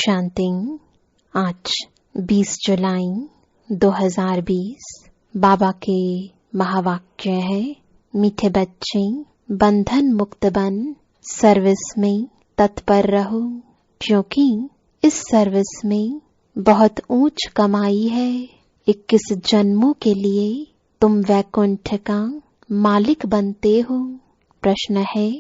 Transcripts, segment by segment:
शांति। आज 20 जुलाई 2020 बाबा के महावाक्य है, मीठे बच्चे बंधन मुक्त बन सर्विस में तत्पर रहो, क्योंकि इस सर्विस में बहुत ऊंच कमाई है। 21 जन्मों के लिए तुम वैकुंठ का मालिक बनते हो। प्रश्न है,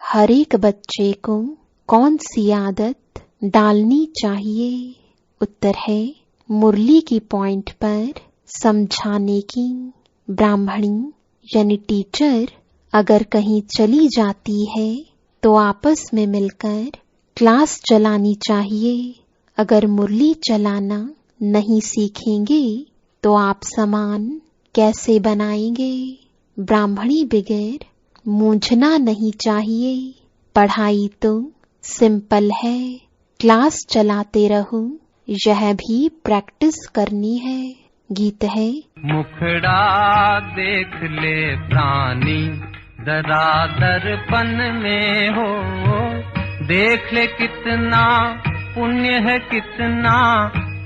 हर एक बच्चे को कौन सी आदत डालनी चाहिए? उत्तर है, मुरली की पॉइंट पर समझाने की। ब्राह्मणी यानी टीचर अगर कहीं चली जाती है तो आपस में मिलकर क्लास चलानी चाहिए। अगर मुरली चलाना नहीं सीखेंगे तो आप सामान कैसे बनाएंगे? ब्राह्मणी बगैर मूंझना नहीं चाहिए। पढ़ाई तो सिंपल है, क्लास चलाते रहो, यह भी प्रैक्टिस करनी है। गीत है, मुखड़ा देख ले प्राणी जरा दर्पण में हो, देख ले कितना पुण्य है कितना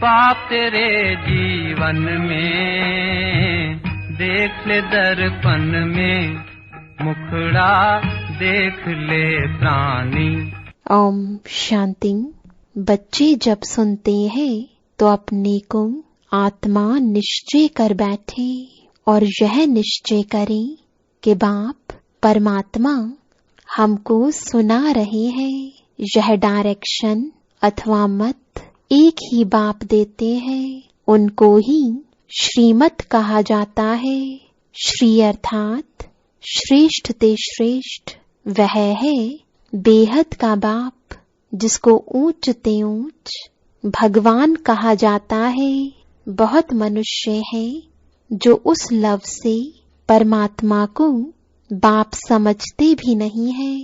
पाप तेरे जीवन में, देख ले दर्पण में मुखड़ा देख ले प्राणी। ओम शांति। बच्चे जब सुनते हैं तो अपने को आत्मा निश्चय कर बैठे और यह निश्चय करें कि बाप परमात्मा हमको सुना रहे हैं। यह डायरेक्शन अथवा मत एक ही बाप देते हैं, उनको ही श्रीमत कहा जाता है। श्री अर्थात श्रेष्ठ ते श्रेष्ठ, वह है बेहद का बाप, जिसको ऊंच ते ऊंच भगवान कहा जाता है। बहुत मनुष्य हैं जो उस लव से परमात्मा को बाप समझते भी नहीं है।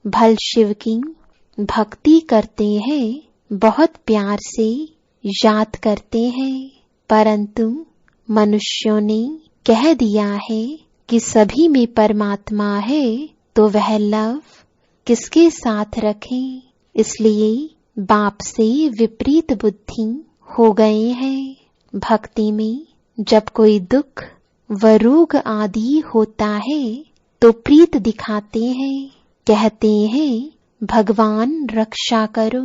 भल शिव की भक्ति करते हैं, बहुत प्यार से याद करते हैं, परंतु मनुष्यों ने कह दिया है कि सभी में परमात्मा है, तो वह लव किसके साथ रखें? इसलिए बाप से विपरीत बुद्धि हो गए हैं। भक्ति में जब कोई दुख व रोग आदि होता है तो प्रीत दिखाते हैं, कहते हैं भगवान रक्षा करो।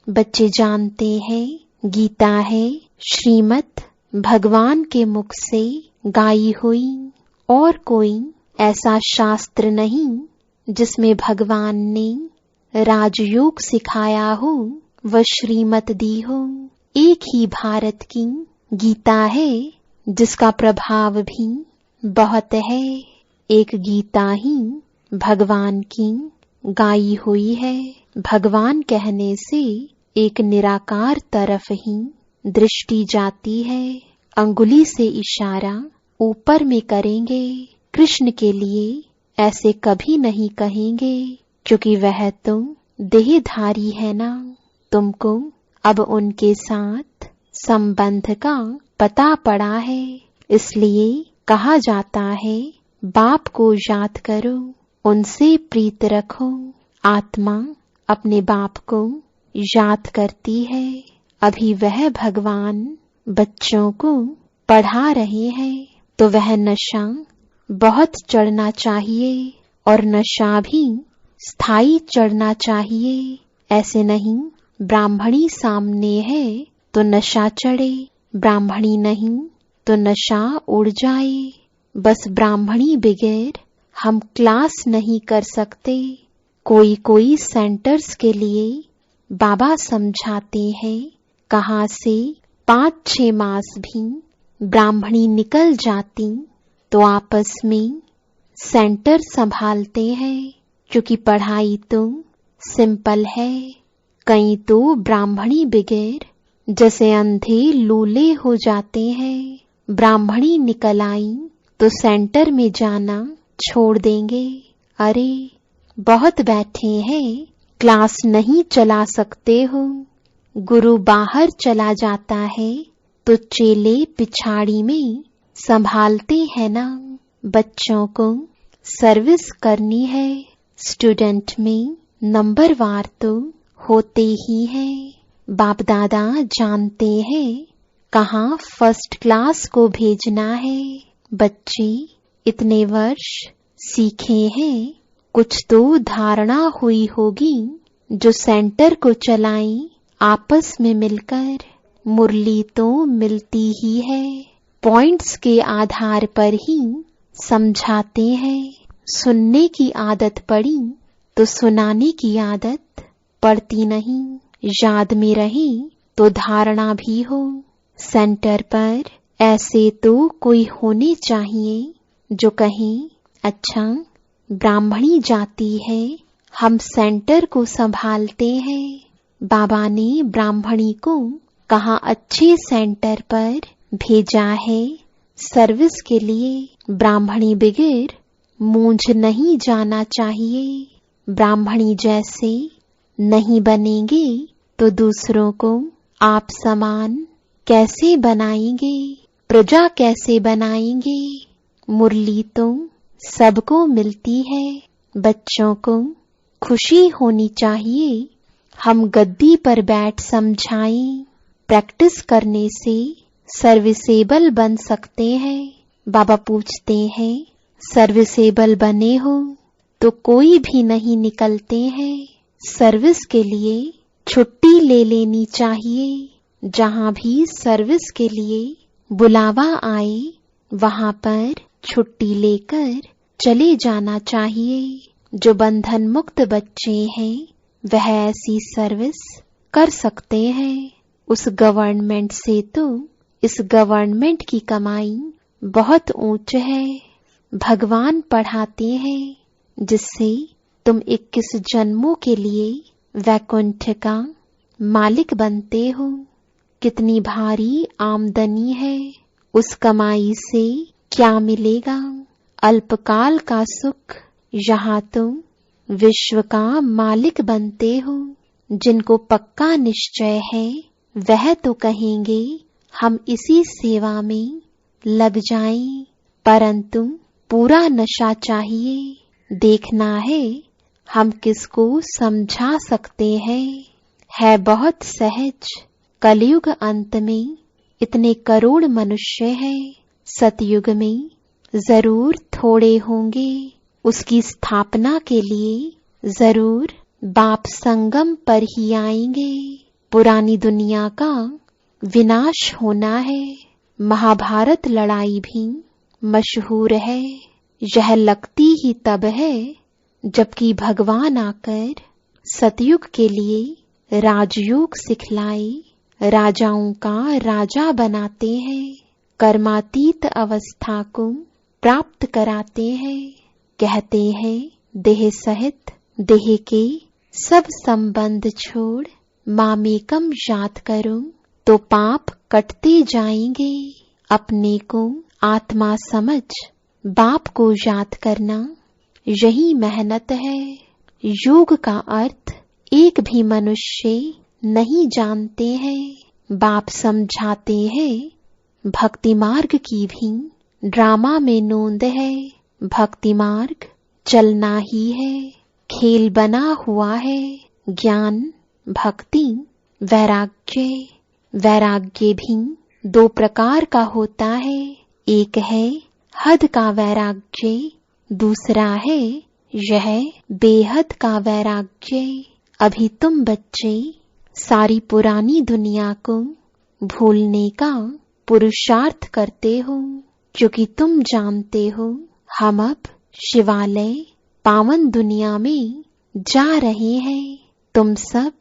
बच्चे जानते हैं गीता है श्रीमत भगवान के मुख से गाई हुई, और कोई ऐसा शास्त्र नहीं जिसमें भगवान ने राजयोग सिखाया हो व श्रीमत दी हो। एक ही भारत की गीता है जिसका प्रभाव भी बहुत है। एक गीता ही भगवान की गाई हुई है। भगवान कहने से एक निराकार तरफ ही दृष्टि जाती है। अंगुली से इशारा ऊपर में करेंगे, कृष्ण के लिए ऐसे कभी नहीं कहेंगे, क्योंकि वह तो देहधारी है ना। तुमको अब उनके साथ संबंध का पता पड़ा है, इसलिए कहा जाता है बाप को याद करो, उनसे प्रीत रखो। आत्मा अपने बाप को याद करती है। अभी वह भगवान बच्चों को पढ़ा रहे हैं, तो वह नशा बहुत चढ़ना चाहिए, और नशा भी स्थायी चढ़ना चाहिए। ऐसे नहीं ब्राह्मणी सामने है तो नशा चढ़े, ब्राह्मणी नहीं तो नशा उड़ जाए। बस ब्राह्मणी बगैर हम क्लास नहीं कर सकते। कोई कोई सेंटर्स के लिए बाबा समझाते हैं, कहाँ से 5-6 मास भी ब्राह्मणी निकल जाती तो आपस में सेंटर संभालते हैं, क्योंकि पढ़ाई तो सिंपल है। कई तो ब्राह्मणी बगैर जैसे अंधे लूले हो जाते हैं। ब्राह्मणी निकल आई तो सेंटर में जाना छोड़ देंगे। अरे बहुत बैठे हैं, क्लास नहीं चला सकते हो। गुरु बाहर चला जाता है तो चेले पिछाड़ी में संभालते हैं ना। बच्चों को सर्विस करनी है। स्टूडेंट में नंबर वार तो होते ही हैं। बाप दादा जानते हैं कहाँ फर्स्ट क्लास को भेजना है। बच्चे इतने वर्ष सीखे हैं, कुछ तो धारणा हुई होगी, जो सेंटर को चलाएं आपस में मिलकर। मुरली तो मिलती ही है, पॉइंट्स के आधार पर ही समझाते हैं। सुनने की आदत पड़ी तो सुनाने की आदत पड़ती नहीं। याद में रहे तो धारणा भी हो। सेंटर पर ऐसे तो कोई होने चाहिए जो कहे, अच्छा ब्राह्मणी जाति है, हम सेंटर को संभालते हैं। बाबा ने ब्राह्मणी को कहाँ अच्छे सेंटर पर भेजा है सर्विस के लिए। ब्राह्मणी बगैर मूंझ नहीं जाना चाहिए। ब्राह्मणी जैसे नहीं बनेंगे तो दूसरों को आप समान कैसे बनाएंगे, प्रजा कैसे बनाएंगे। मुरली तो सबको मिलती है। बच्चों को खुशी होनी चाहिए। हम गद्दी पर बैठ समझाएं। प्रैक्टिस करने से सर्विसेबल बन सकते हैं। बाबा पूछते हैं, सर्विसेबल बने हो तो कोई भी नहीं निकलते हैं। सर्विस के लिए छुट्टी ले लेनी चाहिए। जहाँ भी सर्विस के लिए बुलावा आए वहाँ पर छुट्टी लेकर चले जाना चाहिए। जो बंधन मुक्त बच्चे हैं वह ऐसी सर्विस कर सकते हैं। उस गवर्नमेंट से तो इस गवर्नमेंट की कमाई बहुत ऊंच है। भगवान पढ़ाते हैं जिससे तुम 21 जन्मों के लिए वैकुंठ का मालिक बनते हो। कितनी भारी आमदनी है, उस कमाई से क्या मिलेगा? अल्पकाल का सुख। यहाँ तुम विश्व का मालिक बनते हो। जिनको पक्का निश्चय है वह तो कहेंगे हम इसी सेवा में लग जाएं, परंतु पूरा नशा चाहिए। देखना है हम किसको समझा सकते हैं। है बहुत सहज। कलयुग अंत में इतने करोड़ मनुष्य हैं। सतयुग में जरूर थोड़े होंगे। उसकी स्थापना के लिए जरूर बाप संगम पर ही आएंगे। पुरानी दुनिया का विनाश होना है। महाभारत लड़ाई भी मशहूर है। यह लगती ही तब है जबकि भगवान आकर सतयुग के लिए राजयोग सिखलाए, राजाओं का राजा बनाते हैं, कर्मातीत अवस्था को प्राप्त कराते हैं। कहते हैं देह सहित देह के सब संबंध छोड़ मामेकम याद करो तो पाप कटते जाएंगे। अपने को आत्मा समझ बाप को याद करना यही मेहनत है। योग का अर्थ एक भी मनुष्य नहीं जानते हैं। बाप समझाते हैं भक्ति मार्ग की भी ड्रामा में नोंद है। भक्ति मार्ग चलना ही है, खेल बना हुआ है। ज्ञान, भक्ति, वैराग्य। वैराग्य भी दो प्रकार का होता है। एक है हद का वैराग्य, दूसरा है यह बेहद का वैराग्य। अभी तुम बच्चे सारी पुरानी दुनिया को भूलने का पुरुषार्थ करते हो, क्योंकि तुम जानते हो हम अब शिवालय पावन दुनिया में जा रहे हैं। तुम सब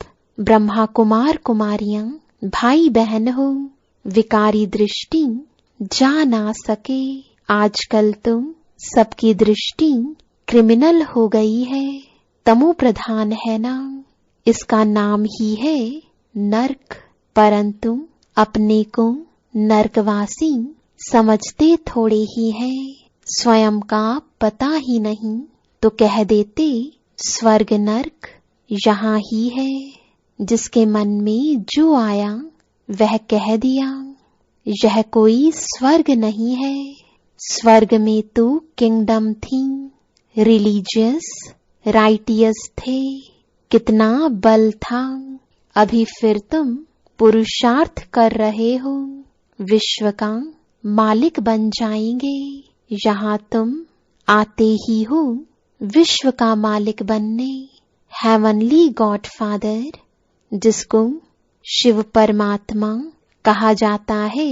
ब्रह्मा कुमार कुमारियां भाई बहन हो। विकारी दृष्टि जा ना सके। आजकल तो सबकी दृष्टि क्रिमिनल हो गई है। तमो प्रधान है ना, इसका नाम ही है नर्क। परंतु अपने को नर्कवासी समझते थोड़े ही हैं। स्वयं का पता ही नहीं तो कह देते स्वर्ग नर्क यहाँ ही है। जिसके मन में जो आया वह कह दिया। यह कोई स्वर्ग नहीं है। स्वर्ग में तो किंगडम थी, रिलीजियस, राइटियस थे। कितना बल था। अभी फिर तुम पुरुषार्थ कर रहे हो, विश्व का मालिक बन जाएंगे। यहाँ तुम आते ही हो विश्व का मालिक बनने। हेवनली गॉड फादर, जिसको शिव परमात्मा कहा जाता है,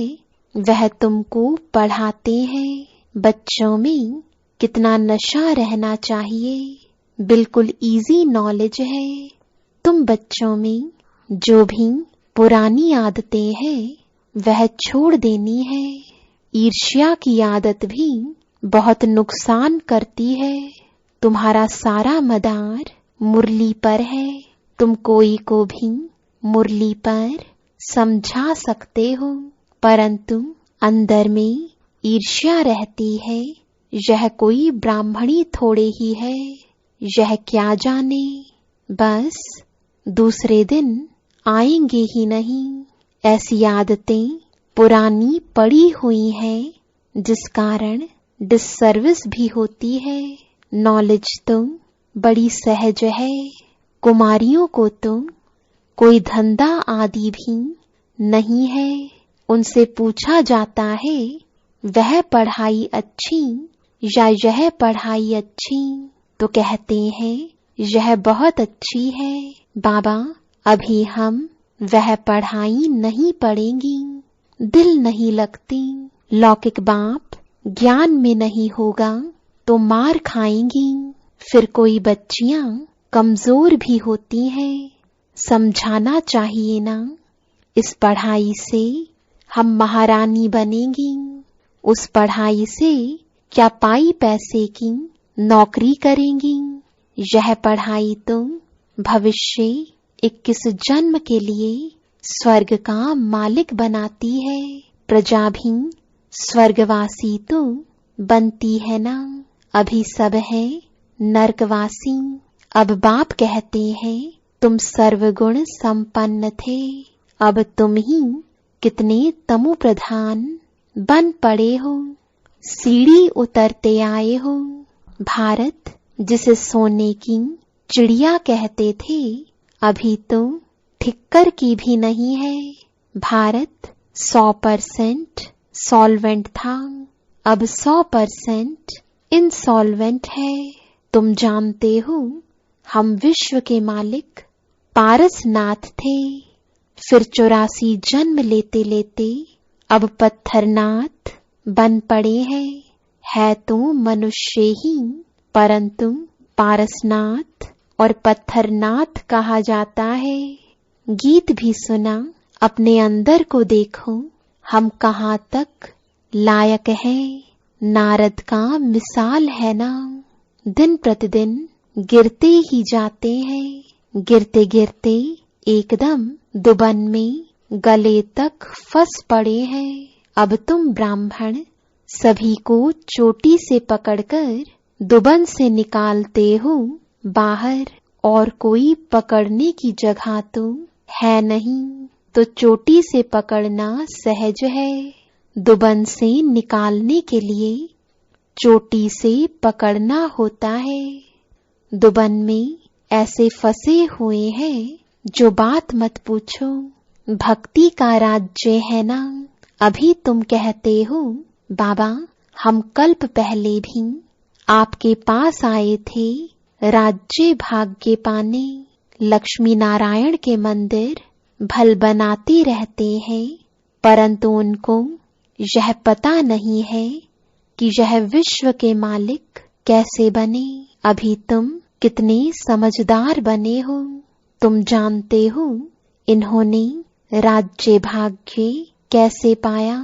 वह तुमको पढ़ाते हैं। बच्चों में कितना नशा रहना चाहिए, बिल्कुल इजी नॉलेज है। तुम बच्चों में जो भी पुरानी आदतें हैं वह छोड़ देनी है। ईर्ष्या की आदत भी बहुत नुकसान करती है। तुम्हारा सारा मदार मुरली पर है। तुम कोई को भी मुरली पर समझा सकते हो, परंतु अंदर में ईर्ष्या रहती है। यह कोई ब्राह्मणी थोड़े ही है, यह क्या जाने, बस दूसरे दिन आएंगे ही नहीं। ऐसी आदतें पुरानी पड़ी हुई हैं, जिस कारण डिससर्विस भी होती है। नॉलेज तो बड़ी सहज है। कुमारियों को तो कोई धंधा आदि भी नहीं है। उनसे पूछा जाता है वह पढ़ाई अच्छी या यह पढ़ाई अच्छी, तो कहते हैं यह बहुत अच्छी है बाबा, अभी हम वह पढ़ाई नहीं पढ़ेंगी, दिल नहीं लगती। लौकिक बाप ज्ञान में नहीं होगा तो मार खाएंगी। फिर कोई बच्चियां कमजोर भी होती हैं, समझाना चाहिए ना। इस पढ़ाई से हम महारानी बनेंगी, उस पढ़ाई से क्या पाई पैसे की नौकरी करेंगी। यह पढ़ाई तो भविष्य 21 जन्म के लिए स्वर्ग का मालिक बनाती है। प्रजा भी स्वर्गवासी तो बनती है ना। अभी सब है नरकवासी। अब बाप कहते हैं तुम सर्वगुण संपन्न थे, अब तुम ही कितने तमु प्रधान बन पड़े हो, सीढ़ी उतरते आए हो। भारत जिसे सोने की चिड़िया कहते थे, अभी तो ठिक्कर की भी नहीं है। भारत 100% सॉल्वेंट था, अब 100% इनसॉल्वेंट है। तुम जानते हो हम विश्व के मालिक पारसनाथ थे, फिर 84 जन्म लेते लेते अब पत्थरनाथ बन पड़े हैं। है तो मनुष्य ही, परंतु पारसनाथ और पत्थरनाथ कहा जाता है। गीत भी सुना, अपने अंदर को देखो हम कहाँ तक लायक हैं। नारद का मिसाल है ना, दिन प्रतिदिन गिरते ही जाते हैं। गिरते गिरते एकदम दुबन में गले तक फंस पड़े हैं। अब तुम ब्राह्मण सभी को चोटी से पकड़कर दुबन से निकालते हो बाहर, और कोई पकड़ने की जगह तो है नहीं, तो चोटी से पकड़ना सहज है। दुबन से निकालने के लिए चोटी से पकड़ना होता है। दुबन में ऐसे फंसे हुए हैं जो बात मत पूछो। भक्ति का राज्य है ना। अभी तुम कहते हो बाबा हम कल्प पहले भी आपके पास आए थे राज्य भाग्य पाने। लक्ष्मी नारायण के मंदिर भल बनाते रहते हैं, परंतु उनको यह पता नहीं है कि यह विश्व के मालिक कैसे बने। अभी तुम कितने समझदार बने हो। तुम जानते हो इन्होंने राज्य भाग्य कैसे पाया,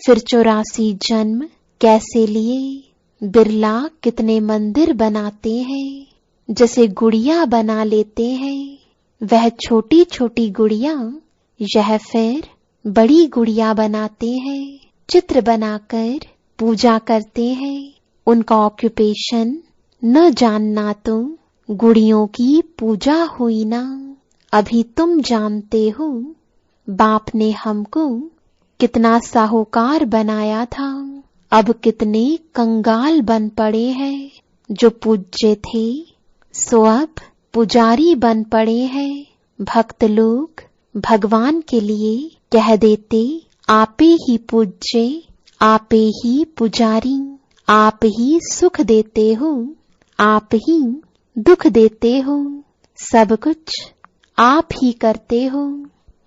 फिर 84 जन्म कैसे लिए। बिरला कितने मंदिर बनाते हैं, जैसे गुड़िया बना लेते हैं। वह छोटी छोटी गुड़िया यह फिर बड़ी गुड़िया बनाते हैं, चित्र बनाकर पूजा करते हैं। उनका ऑक्यूपेशन न जानना तो गुड़ियों की पूजा हुई ना। अभी तुम जानते हो बाप ने हमको कितना साहूकार बनाया था, अब कितने कंगाल बन पड़े हैं। जो पूज्य थे सो अब पुजारी बन पड़े हैं। भक्त लोग भगवान के लिए कह देते, आपे ही पूज्य, आपे ही पुजारी, आप ही सुख देते हो, आप ही दुख देते हो, सब कुछ आप ही करते हो।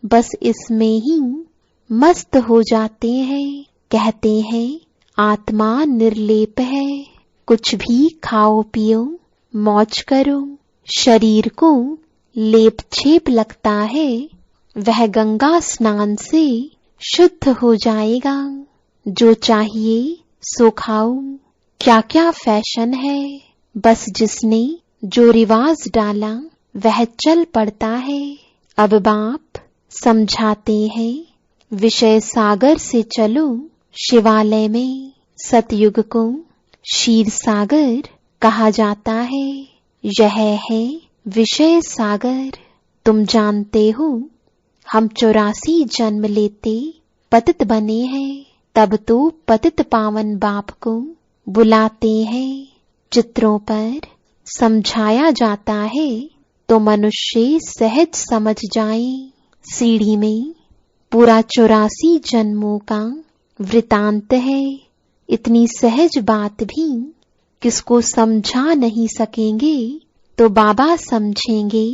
बस इसमें ही मस्त हो जाते हैं। कहते हैं आत्मा निर्लेप है, कुछ भी खाओ पियो मौज करो। शरीर को लेप छेप लगता है, वह गंगा स्नान से शुद्ध हो जाएगा। जो चाहिए सो खाओ, क्या क्या फैशन है, बस जिसने जो रिवाज डाला वह चल पड़ता है। अब बाप समझाते हैं, विषय सागर से चलो शिवालय में। सतयुग को क्षीर सागर कहा जाता है, यह है विषय सागर। तुम जानते हो हम 84 जन्म लेते पतित बने हैं, तब तो पतित पावन बाप को बुलाते हैं। चित्रों पर समझाया जाता है तो मनुष्य सहज समझ जाए। सीढ़ी में पूरा 84 जन्मों का वृतांत है। इतनी सहज बात भी किसको समझा नहीं सकेंगे तो बाबा समझेंगे।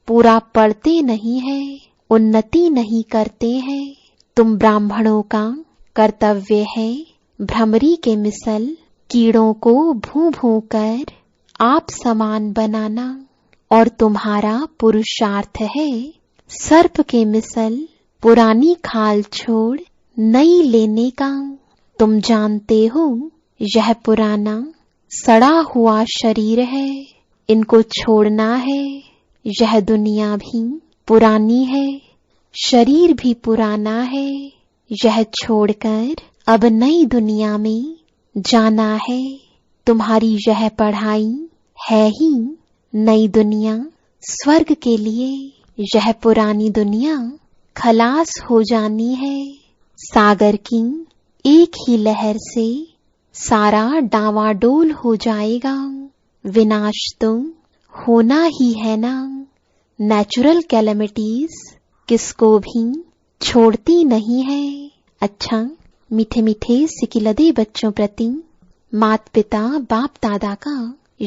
पूरा पढ़ते नहीं है, उन्नति नहीं करते हैं। तुम ब्राह्मणों का कर्तव्य है भ्रमरी के मिसल कीड़ों को भूं भूं कर आप समान बनाना, और तुम्हारा पुरुषार्थ है सर्प के मिसल पुरानी खाल छोड़ नई लेने का। तुम जानते हो यह पुराना सड़ा हुआ शरीर है, इनको छोड़ना है। यह दुनिया भी पुरानी है, शरीर भी पुराना है। यह छोड़कर अब नई दुनिया में जाना है। तुम्हारी यह पढ़ाई है ही नई दुनिया स्वर्ग के लिए। यह पुरानी दुनिया खलास हो जानी है। सागर की एक ही लहर से सारा डावाडोल हो जाएगा। विनाश तो होना ही है ना। नेचुरल कैलेमिटीज किसको भी छोड़ती नहीं है। अच्छा, मीठे मीठे सिकिलदे बच्चों प्रति मात पिता बाप दादा का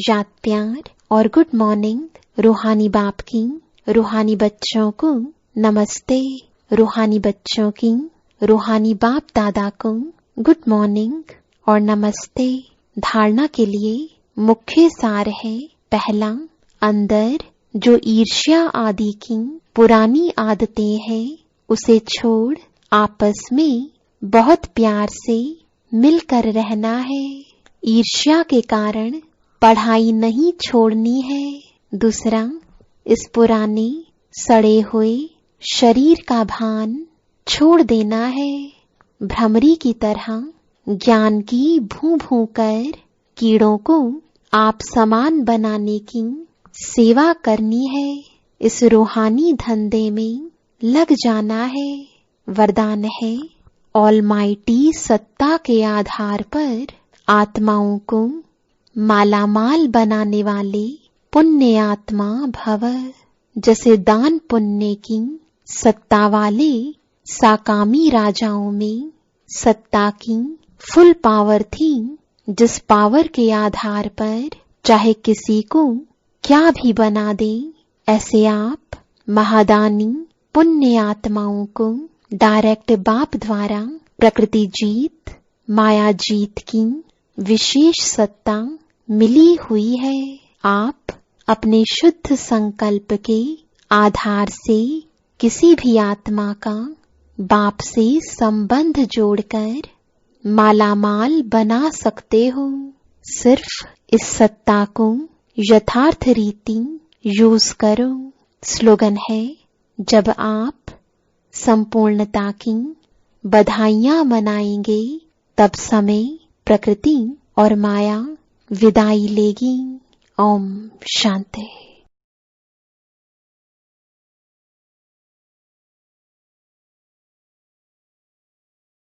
याद प्यार और गुड मॉर्निंग। रूहानी बाप की रूहानी बच्चों को नमस्ते। रूहानी बच्चों की रूहानी बाप दादा को गुड मॉर्निंग और नमस्ते। धारणा के लिए मुख्य सार है, पहला, अंदर जो ईर्ष्या आदि की पुरानी आदतें हैं उसे छोड़ आपस में बहुत प्यार से मिलकर रहना है। ईर्ष्या के कारण पढ़ाई नहीं छोड़नी है। दूसरा, इस पुराने सड़े हुए शरीर का भान छोड़ देना है। भ्रमरी की तरह ज्ञान की भूं भूं कर कीड़ों को आप समान बनाने की सेवा करनी है। इस रूहानी धंधे में लग जाना है। वरदान है, ऑलमाइटी सत्ता के आधार पर आत्माओं को मालामाल बनाने वाले पुण्य आत्मा भव। जैसे दान पुण्य की सत्ता वाले साकामी राजाओं में सत्ता की फुल पावर थी, जिस पावर के आधार पर चाहे किसी को क्या भी बना दे। ऐसे आप महादानी पुण्य आत्माओं को डायरेक्ट बाप द्वारा प्रकृति जीत माया जीत की विशेष सत्ता मिली हुई है। आप अपने शुद्ध संकल्प के आधार से किसी भी आत्मा का बाप से संबंध जोड़कर मालामाल बना सकते हो। सिर्फ इस सत्ता को यथार्थ रीति यूज करो। स्लोगन है, जब आप संपूर्णता की बधाइयां मनाएंगे तब समय, प्रकृति और माया विदाई लेगी। ओम शांति।